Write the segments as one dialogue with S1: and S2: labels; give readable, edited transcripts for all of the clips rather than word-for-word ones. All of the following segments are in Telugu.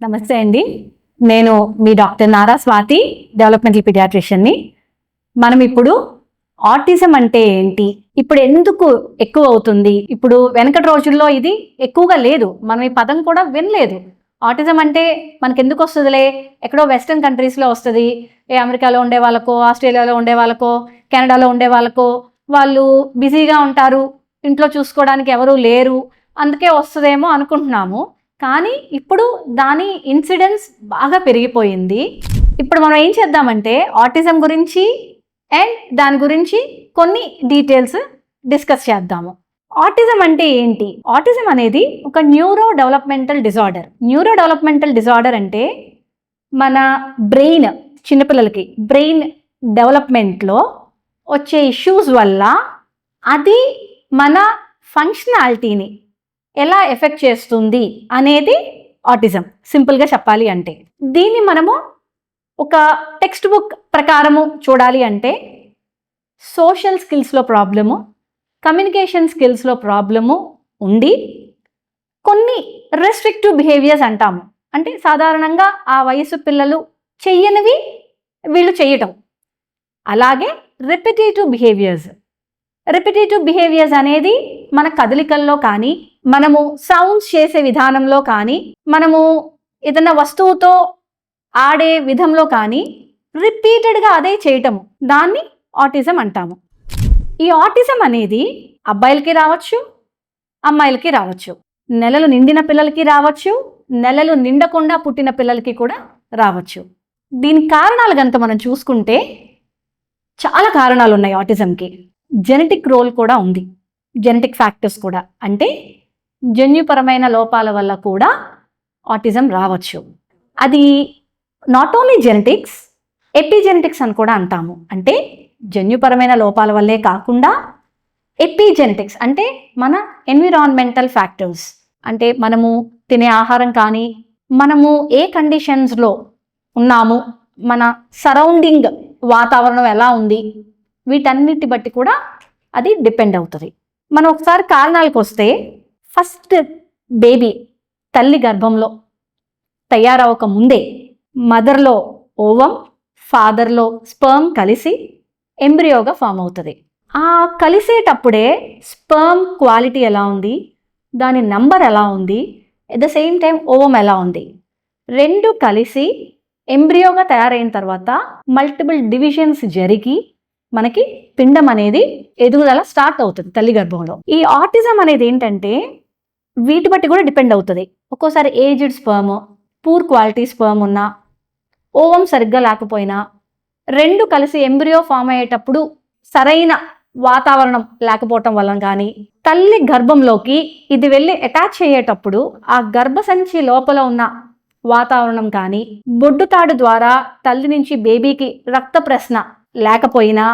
S1: నమస్తే అండి. నేను మీ డాక్టర్ నారా స్వాతి, డెవలప్మెంటల్ పీడియాట్రిషియన్ని. మనం ఇప్పుడు ఆటిజం అంటే ఏంటి, ఇప్పుడు ఎందుకు ఎక్కువ అవుతుంది, ఇప్పుడు వెనకటి రోజుల్లో ఇది ఎక్కువగా లేదు, మనం ఈ పదం కూడా వినలేదు. ఆటిజం అంటే మనకెందుకు వస్తుందిలే, ఎక్కడో వెస్ట్రన్ కంట్రీస్లో వస్తుంది, అమెరికాలో ఉండే వాళ్ళకో, ఆస్ట్రేలియాలో ఉండే వాళ్ళకో, కెనడాలో ఉండే వాళ్ళకో, వాళ్ళు బిజీగా ఉంటారు, ఇంట్లో చూసుకోవడానికి ఎవరూ లేరు, అందుకే వస్తుందేమో అనుకుంటున్నాము. కానీ ఇప్పుడు దాని ఇన్సిడెన్స్ బాగా పెరిగిపోయింది. ఇప్పుడు మనం ఏం చేద్దామంటే ఆటిజం గురించి అండ్ దాని గురించి కొన్ని డీటెయిల్స్ డిస్కస్ చేద్దాము. ఆటిజం అంటే ఏంటి? ఆటిజం అనేది ఒక న్యూరో డెవలప్మెంటల్ డిజార్డర్ అంటే మన బ్రెయిన్, చిన్నపిల్లలకి బ్రెయిన్ డెవలప్మెంట్లో వచ్చే ఇష్యూస్ వల్ల అది మన ఫంక్షనాలిటీని ఎలా ఎఫెక్ట్ చేస్తుంది అనేది ఆటిజం, సింపుల్గా చెప్పాలి అంటే. దీన్ని మనము ఒక టెక్స్ట్ బుక్ ప్రకారము చూడాలి అంటే సోషల్ స్కిల్స్లో ప్రాబ్లము, కమ్యూనికేషన్ స్కిల్స్లో ప్రాబ్లము ఉండి కొన్ని రెస్ట్రిక్టివ్ బిహేవియర్స్ అంటాము. అంటే సాధారణంగా ఆ వయసు పిల్లలు చెయ్యనివి వీళ్ళు చేయటం. అలాగే రిపిటేటివ్ బిహేవియర్స్ అనేది మన కదలికల్లో కానీ, మనము సౌండ్స్ చేసే విధానంలో కానీ, మనము ఏదైనా వస్తువుతో ఆడే విధంలో కానీ రిపీటెడ్గా అదే చేయటము, దాన్ని ఆటిజం అంటాము. ఈ ఆటిజం అనేది అబ్బాయిలకి రావచ్చు, అమ్మాయిలకి రావచ్చు, నెలలు నిండిన పిల్లలకి రావచ్చు, నెలలు నిండకుండా పుట్టిన పిల్లలకి కూడా రావచ్చు. దీని కారణాలు కనుక మనం చూసుకుంటే చాలా కారణాలు ఉన్నాయి ఆటిజంకి. జెనెటిక్ రోల్ కూడా ఉంది, జెనెటిక్ ఫ్యాక్టర్స్ కూడా, అంటే జన్యుపరమైన లోపాల వల్ల కూడా ఆటిజం రావచ్చు. అది నాట్ ఓన్లీ జెనెటిక్స్, ఎపిజెనెటిక్స్ అని కూడా అంటాము. అంటే జన్యుపరమైన లోపాల వల్లే కాకుండా ఎపిజెనెటిక్స్ అంటే మన ఎన్విరాన్మెంటల్ ఫ్యాక్టర్స్, అంటే మనము తినే ఆహారం కానీ, మనము ఏ కండిషన్స్లో ఉన్నాము, మన సరౌండింగ్ వాతావరణం ఎలా ఉంది, వీటన్నిటి బట్టి కూడా అది డిపెండ్ అవుతుంది. మనం ఒకసారి కారణాలకు వస్తే, ఫస్ట్ బేబీ తల్లి గర్భంలో తయారవక ముందే మదర్లో ఓవం, ఫాదర్లో స్పర్మ్ కలిసి ఎంబ్రియోగా ఫామ్ అవుతుంది. ఆ కలిసేటప్పుడే స్పర్మ్ క్వాలిటీ ఎలా ఉంది, దాని నంబర్ ఎలా ఉంది, at the same time ovum ఎలా ఉంది, రెండు కలిసి ఎంబ్రియోగా తయారైన తర్వాత మల్టిపుల్ డివిజన్స్ జరిగి మనకి పిండం అనేది ఎదుగుదల స్టార్ట్ అవుతుంది తల్లి గర్భంలో. ఈ ఆటిజం అనేది ఏంటంటే వీటి బట్టి కూడా డిపెండ్ అవుతుంది. ఒక్కోసారి aged sperm, poor quality sperm ఉన్నా, ఓవం సరిగ్గా లేకపోయినా, రెండు కలిసి ఎంబ్రియో ఫామ్ అయ్యేటప్పుడు సరైన వాతావరణం లేకపోవటం వల్ల కానీ, తల్లి గర్భంలోకి ఇది వెళ్ళి అటాచ్ అయ్యేటప్పుడు ఆ గర్భసంచి లోపల ఉన్న వాతావరణం కానీ, బొడ్డుతాడు ద్వారా తల్లి నుంచి బేబీకి రక్త ప్రసరణ లేకపోయినా,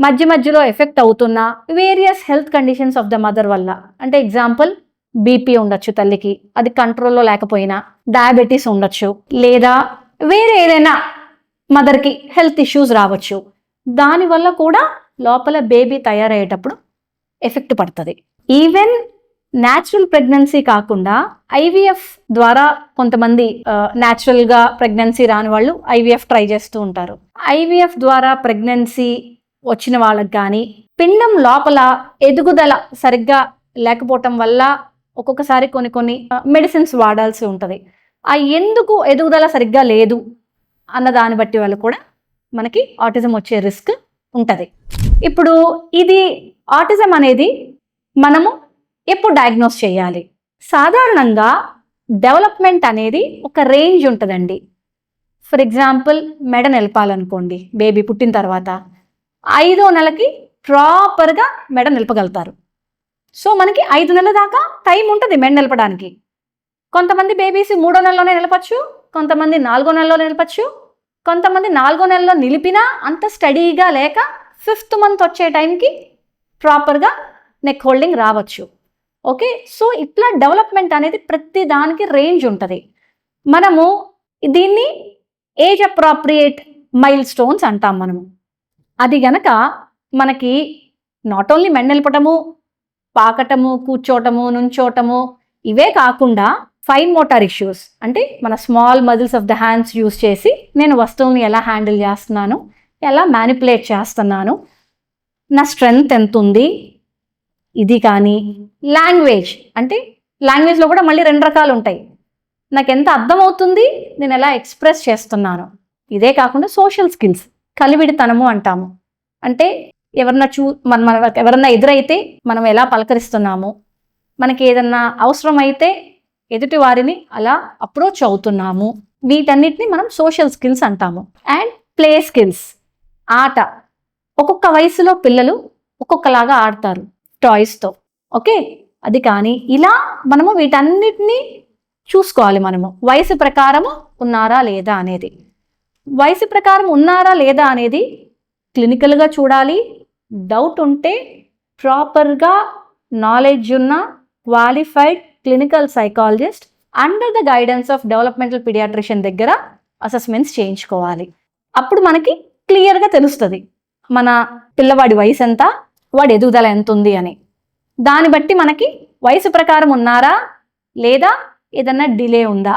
S1: మధ్య మధ్యలో ఎఫెక్ట్ అవుతున్నా, various health conditions of the mother వల్ల, అంటే ఎగ్జాంపుల్ బీపీ ఉండొచ్చు తల్లికి, అది కంట్రోల్లో లేకపోయినా, డయాబెటీస్ ఉండొచ్చు, లేదా వేరే ఏదైనా మదర్కి హెల్త్ ఇష్యూస్ రావచ్చు, దానివల్ల కూడా లోపల బేబీ తయారయ్యేటప్పుడు ఎఫెక్ట్ పడుతుంది. ఈవెన్ న్యాచురల్ ప్రెగ్నెన్సీ కాకుండా ఐవీఎఫ్ ద్వారా కొంతమంది న్యాచురల్గా ప్రెగ్నెన్సీ రాని వాళ్ళు ఐవీఎఫ్ ట్రై చేస్తూ ఉంటారు. ఐవీఎఫ్ ద్వారా ప్రెగ్నెన్సీ వచ్చిన వాళ్ళకి కానీ పిండం లోపల ఎదుగుదల సరిగ్గా లేకపోవటం వల్ల ఒక్కొక్కసారి కొన్ని మెడిసిన్స్ వాడాల్సి ఉంటుంది. ఆ ఎందుకు ఎదుగుదల సరిగ్గా లేదు అన్న దాన్ని బట్టి వాళ్ళు కూడా మనకి ఆటిజం వచ్చే రిస్క్ ఉంటుంది. ఇప్పుడు ఇది ఆటిజం అనేది మనము ఎప్పుడు డయాగ్నోస్ చేయాలి? సాధారణంగా డెవలప్మెంట్ అనేది ఒక రేంజ్ ఉంటుందండి. ఫర్ ఎగ్జాంపుల్ మెడ నిలపాలనుకోండి, బేబీ పుట్టిన తర్వాత 5వ నెలకి ప్రాపర్గా మెడ నిలపగలుగుతారు. సో మనకి 5 నెలల దాకా టైం ఉంటుంది మెడ నిలపడానికి. కొంతమంది బేబీస్ 3వ నెలలోనే నిలపచ్చు, కొంతమంది 4వ నెలలో నిలపచ్చు, కొంతమంది 4వ నెలలో నిలిపినా అంత స్టడీగా లేక 5th మంత్ వచ్చే టైంకి ప్రాపర్గా నెక్ హోల్డింగ్ రావచ్చు. ఓకే, సో ఇట్లా డెవలప్మెంట్ అనేది ప్రతి దానికి రేంజ్ ఉంటుంది. మనము దీన్ని ఏజ్ అప్రాప్రియేట్ మైల్ స్టోన్స్ అంటాం మనము. అది గనక మనకి నాట్ ఓన్లీ మెడ నిలపటము, పాకటము, కూర్చోటము, నుంచోటము ఇవే కాకుండా ఫైన్ మోటార్ ఇష్యూస్ అంటే మన small muscles of the hands use చేసి నేను వస్తువుని ఎలా హ్యాండిల్ చేస్తున్నాను, ఎలా మ్యానిపులేట్ చేస్తున్నాను, నా స్ట్రెంగ్త్ ఎంత ఉంది, ఇది. కానీ లాంగ్వేజ్ అంటే లాంగ్వేజ్లో కూడా మళ్ళీ 2 రకాలు ఉంటాయి. నాకు ఎంత అర్థమవుతుంది, నేను ఎలా ఎక్స్ప్రెస్ చేస్తున్నాను. ఇదే కాకుండా సోషల్ స్కిల్స్, కలివిడితనము అంటాము. అంటే ఎవరన్నా ఎదురైతే మనం ఎలా పలకరిస్తున్నాము, మనకి ఏదన్నా అవసరమైతే ఎదుటి వారిని అలా అప్రోచ్ అవుతున్నాము. వీటన్నిటిని మనం సోషల్ స్కిల్స్ అంటాము. అండ్ ప్లే స్కిల్స్, ఆట. ఒక్కొక్క వయసులో పిల్లలు ఒక్కొక్కలాగా ఆడతారు టాయ్స్తో. ఓకే, అది. కానీ ఇలా మనము వీటన్నిటిని చూసుకోవాలి. మనము వయసు ప్రకారము ఉన్నారా లేదా అనేది, వయసు ప్రకారం ఉన్నారా లేదా అనేది క్లినికల్గా చూడాలి. డౌట్ ఉంటే ప్రాపర్గా నాలెడ్జ్ ఉన్న qualified clinical psychologist under the guidance of developmental paediatrician దగ్గర అసెస్మెంట్స్ చేయించుకోవాలి. అప్పుడు మనకి క్లియర్గా తెలుస్తుంది మన పిల్లవాడి వయసు ఎంత, వాడి ఎదుగుదల ఎంత ఉంది అని. దాన్ని బట్టి మనకి వయసు ప్రకారం ఉన్నారా లేదా ఏదన్నా డిలే ఉందా.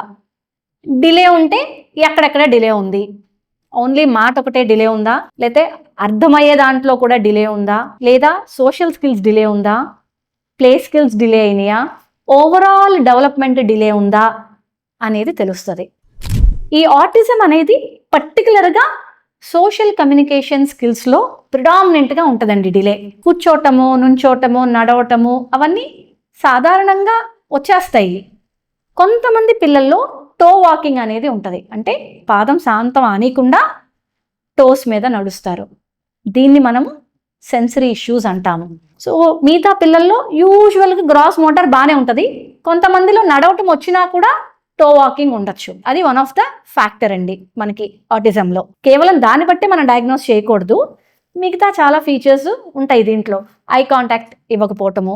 S1: డిలే ఉంటే ఎక్కడెక్కడ డిలే ఉంది, ఓన్లీ మాట ఒకటే డిలే ఉందా, లేకపోతే అర్థమయ్యే దాంట్లో కూడా డిలే ఉందా, లేదా సోషల్ స్కిల్స్ డిలే ఉందా, ప్లే స్కిల్స్ డిలే అయినాయా, ఓవరాల్ డెవలప్మెంట్ డిలే ఉందా అనేది తెలుస్తుంది. ఈ ఆటిజం అనేది పర్టికులర్గా సోషల్ కమ్యూనికేషన్ స్కిల్స్లో ప్రిడామినెంట్గా ఉంటుందండి డిలే. కూర్చోటము, నుంచోటము, నడవటము అవన్నీ సాధారణంగా వచ్చేస్తాయి. కొంతమంది పిల్లల్లో టో వాకింగ్ అనేది ఉంటుంది. అంటే పాదం శాంతం ఆనీకుండా టోస్ మీద నడుస్తారు. దీన్ని మనము సెన్సరీ ఇష్యూస్ అంటాము. సో మిగతా పిల్లల్లో యూజువల్గా గ్రాస్ మోటార్ బాగానే ఉంటుంది. కొంతమందిలో నడవటం వచ్చినా కూడా టో వాకింగ్ ఉండొచ్చు. అది వన్ ఆఫ్ ద ఫ్యాక్టర్ అండి మనకి ఆటిజంలో. కేవలం దాన్ని బట్టి మనం డయాగ్నోస్ చేయకూడదు. మిగతా చాలా ఫీచర్స్ ఉంటాయి దీంట్లో. ఐ కాంటాక్ట్ ఇవ్వకపోవటము,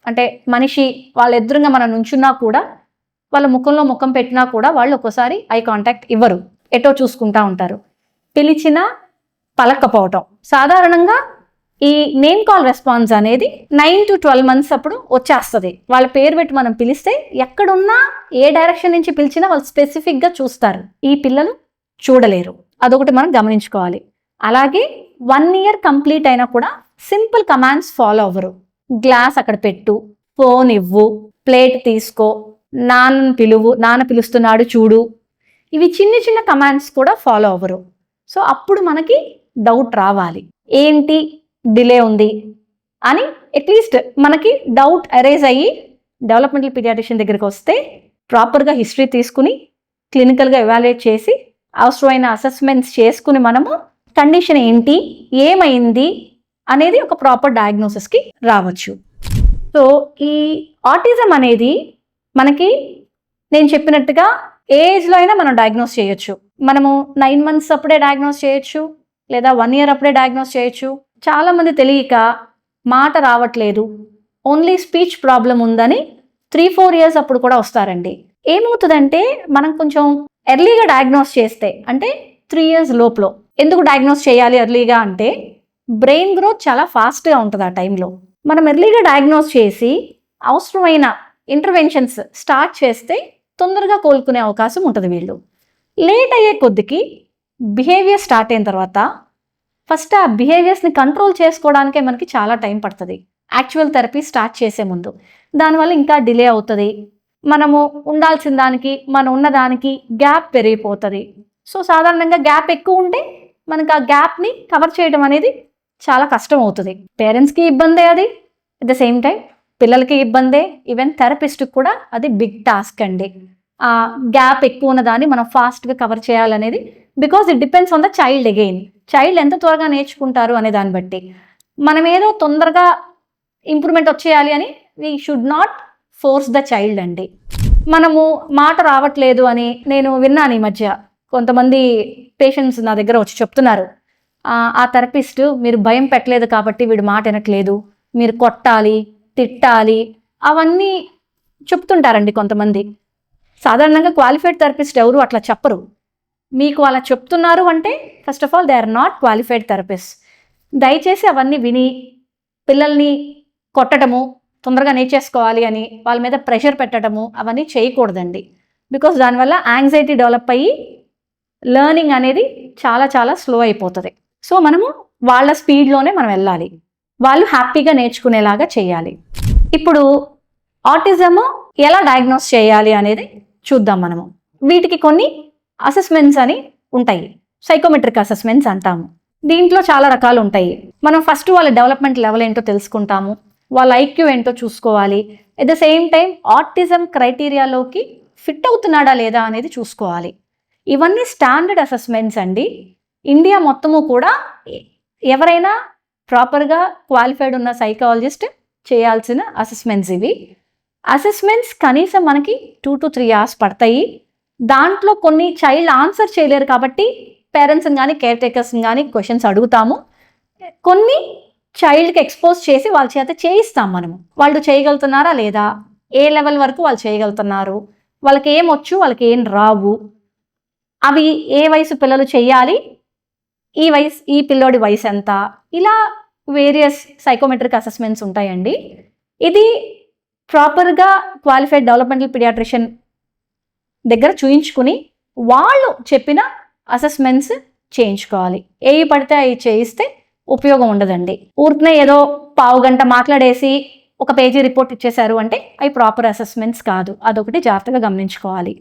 S1: అంటే మనిషి వాళ్ళ ఎదురుగా మనం నుంచున్నా కూడా, వాళ్ళ ముఖంలో ముఖం పెట్టినా కూడా వాళ్ళు ఒక్కోసారి ఐ కాంటాక్ట్ ఇవ్వరు, ఎటో చూసుకుంటా ఉంటారు. పిలిచినా పలకపోవటం. సాధారణంగా ఈ నేమ్ కాల్ రెస్పాన్స్ అనేది 9 to 12 months అప్పుడు వచ్చేస్తుంది. వాళ్ళ పేరు పెట్టి మనం పిలిస్తే ఎక్కడున్నా ఏ డైరెక్షన్ నుంచి పిలిచినా వాళ్ళు స్పెసిఫిక్గా చూస్తారు. ఈ పిల్లలు చూడలేరు, అదొకటి మనం గమనించుకోవాలి. అలాగే 1 year కంప్లీట్ అయినా కూడా సింపుల్ కమాండ్స్ ఫాలో అవ్వరు. గ్లాస్ అక్కడ పెట్టు, ఫోన్ ఇవ్వు, ప్లేట్ తీసుకో, నాన్న పిలువు, నాన్న పిలుస్తున్నాడు చూడు, ఇవి చిన్న చిన్న కమాండ్స్ కూడా ఫాలో అవ్వరు. సో అప్పుడు మనకి డౌట్ రావాలి, ఏంటి డిలే ఉంది అని. అట్లీస్ట్ మనకి డౌట్ అరైజ్ అయ్యి డెవలప్మెంటల్ పీడియాట్రిషియన్ దగ్గరికి వస్తే ప్రాపర్గా హిస్టరీ తీసుకుని క్లినికల్గా ఎవాల్యుయేట్ చేసి అవసరమైన అసెస్మెంట్స్ చేసుకుని మనము కండిషన్ ఏంటి, ఏమైంది అనేది ఒక ప్రాపర్ డయాగ్నోసిస్కి రావచ్చు. సో ఈ ఆటిజం అనేది మనకి నేను చెప్పినట్టుగా ఏజ్లో అయినా మనం డయాగ్నోస్ చేయొచ్చు. మనము 9 months అప్పుడే డయాగ్నోస్ చేయొచ్చు, లేదా 1 year అప్పుడే డయాగ్నోస్ చేయొచ్చు. చాలామంది తెలియక మాట రావట్లేదు, ఓన్లీ స్పీచ్ ప్రాబ్లం ఉందని 3-4 years అప్పుడు కూడా వస్తారండి. ఏమవుతుందంటే మనం కొంచెం ఎర్లీగా డయాగ్నోస్ చేస్తే, అంటే 3 years లోపల. ఎందుకు డయాగ్నోస్ చేయాలి ఎర్లీగా అంటే బ్రెయిన్ గ్రోత్ చాలా ఫాస్ట్గా ఉంటుంది ఆ టైంలో. మనం ఎర్లీగా డయాగ్నోస్ చేసి అవసరమైన ఇంటర్వెన్షన్స్ స్టార్ట్ చేస్తే తొందరగా కోలుకునే అవకాశం ఉంటుంది. వీళ్ళు లేట్ అయ్యే కొద్దికి బిహేవియర్ స్టార్ట్ అయిన తర్వాత ఫస్ట్ ఆ బిహేవియర్స్ని కంట్రోల్ చేసుకోవడానికే మనకి చాలా టైం పడుతుంది యాక్చువల్ థెరపీ స్టార్ట్ చేసే ముందు. దానివల్ల ఇంకా డిలే అవుతుంది. మనము ఉండాల్సిన దానికి మనం ఉన్నదానికి గ్యాప్ పెరిగిపోతుంది. సో సాధారణంగా గ్యాప్ ఎక్కువ ఉంటే మనకు ఆ గ్యాప్ని కవర్ చేయడం అనేది చాలా కష్టం అవుతుంది. పేరెంట్స్కి ఇబ్బందే అది, అట్ ద సేమ్ టైం పిల్లలకి ఇబ్బందే, ఈవెన్ థెరపిస్ట్కి కూడా అది బిగ్ టాస్క్ అండి. ఆ గ్యాప్ ఎక్కువ ఉన్నదాన్ని మనం ఫాస్ట్గా కవర్ చేయాలనేది. Because it depends on the child again. Child ఎంత త్వరగా నేర్చుకుంటారు అనే దాన్ని బట్టి. మనం ఏదో తొందరగా ఇంప్రూవ్మెంట్ వచ్చేయాలి అని we should not force the child అండి. మనము మాట రావట్లేదు అని నేను విన్నాను ఈ మధ్య. కొంతమంది పేషెంట్స్ నా దగ్గర వచ్చి చెప్తున్నారు, ఆ థెరపిస్ట్ మీరు భయం పెట్టలేదు కాబట్టి వీడు మాట వినట్లేదు, మీరు కొట్టాలి, తిట్టాలి, అవన్నీ చెప్తుంటారండి కొంతమంది. సాధారణంగా క్వాలిఫైడ్ థెరపిస్ట్ ఎవరు అట్లా చెప్పరు. మీకు అలా చెప్తున్నారు అంటే first of all they are not qualified therapist. దయచేసి అవన్నీ విని పిల్లల్ని కొట్టడము, తొందరగా నేర్చేసుకోవాలి అని వాళ్ళ మీద ప్రెషర్ పెట్టడము అవన్నీ చేయకూడదండి. బికాస్ దానివల్ల యాంగ్జైటీ డెవలప్ అయ్యి లెర్నింగ్ అనేది చాలా చాలా స్లో అయిపోతుంది. సో మనము వాళ్ళ స్పీడ్లోనే మనం వెళ్ళాలి, వాళ్ళు హ్యాపీగా నేర్చుకునేలాగా చేయాలి. ఇప్పుడు ఆటిజము ఎలా డయాగ్నోస్ చేయాలి అనేది చూద్దాం మనము. వీటికి కొన్ని అసెస్మెంట్స్ అని ఉంటాయి, సైకోమెట్రిక్ అసెస్మెంట్స్ అంటాము. దీంట్లో చాలా రకాలు ఉంటాయి. మనం ఫస్ట్ వాళ్ళ డెవలప్మెంట్ లెవెల్ ఏంటో తెలుసుకుంటాము, వాళ్ళ ఐక్యూ ఏంటో చూసుకోవాలి. At the same time autism క్రైటీరియాలోకి ఫిట్ అవుతున్నాడా లేదా అనేది చూసుకోవాలి. ఇవన్నీ స్టాండర్డ్ అసెస్మెంట్స్ అండి. ఇండియా మొత్తము కూడా ఎవరైనా ప్రాపర్గా క్వాలిఫైడ్ ఉన్న సైకాలజిస్ట్ చేయాల్సిన అసెస్మెంట్స్ ఇవి. అసెస్మెంట్స్ కనీసం మనకి 2 to 3 hours పడతాయి. దాంట్లో కొన్ని చైల్డ్ ఆన్సర్ చేయలేరు కాబట్టి పేరెంట్స్ని కానీ కేర్ టేకర్స్ని కానీ క్వశ్చన్స్ అడుగుతాము. కొన్ని చైల్డ్కి ఎక్స్పోజ్ చేసి వాళ్ళ చేత చేయిస్తాం మనము. వాళ్ళు చేయగలుగుతున్నారా లేదా, ఏ లెవెల్ వరకు వాళ్ళు చేయగలుగుతున్నారు, వాళ్ళకి ఏం వచ్చు వాళ్ళకి ఏం రావు, అవి ఏ వయసు పిల్లలు చేయాలి, ఈ పిల్లోడి వయసు ఎంత, ఇలా వేరియస్ సైకోమెట్రిక్ అసెస్మెంట్స్ ఉంటాయండి. ఇది ప్రాపర్గా క్వాలిఫైడ్ డెవలప్మెంటల్ పీడియాట్రిషియన్ దగ్గర చూయించుకుని వాళ్ళు చెప్పిన అసెస్మెంట్స్ చేయించుకోవాలి. ఏవి పడితే అవి చేయిస్తే ఉపయోగం ఉండదండి. ఊరికనే ఏదో పావు గంట మాట్లాడేసి ఒక పేజీ రిపోర్ట్ ఇచ్చేశారు అంటే అవి ప్రాపర్ అసెస్మెంట్స్ కాదు. అదొకటి జాగ్రత్తగా గమనించుకోవాలి.